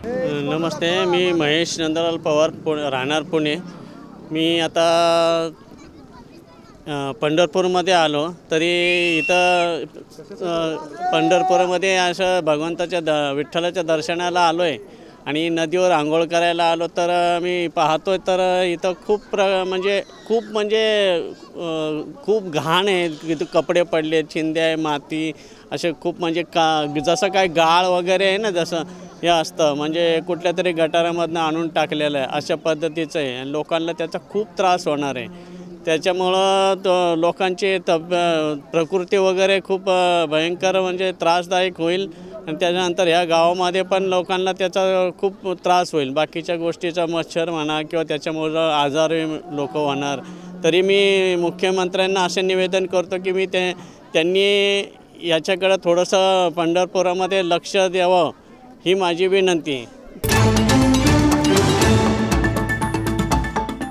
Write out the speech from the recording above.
नमस्ते, मी महेश नंदलाल पवार राहणार पुणे। मी आता पंढरपूरमध्ये आलो तरी इथं पंढरपूरमध्ये असं भगवंताच्या विठ्ठलाच्या दर्शनाला आलो आहे आणि नदीवर आंघोळ करायला आलो तर मी पाहतोय तर इथं खूप घाण आहे। इथं कपडे पडले, चिंध्या आहे, माती असे खूप म्हणजे जसं काय गाळ वगैरे आहे ना, जसं हे असतं म्हणजे कुठल्या तरी गटारामधनं आणून टाकलेलं आहे अशा पद्धतीचं आहे आणि लोकांना त्याचा खूप त्रास होणार आहे। त्याच्यामुळं लोकांची प्रकृती वगैरे खूप भयंकर म्हणजे त्रासदायक होईल आणि त्याच्यानंतर ह्या गावामध्ये पण लोकांना त्याचा खूप त्रास होईल। बाकीच्या गोष्टीचा मच्छर म्हणा किंवा त्याच्यामुळं आजारी लोक होणार। तरी मी मुख्यमंत्र्यांना असे निवेदन करतो की त्यांनी याच्याकडे थोडंसं पंढरपुरामध्ये लक्ष द्यावं ही माझी विनंती आहे।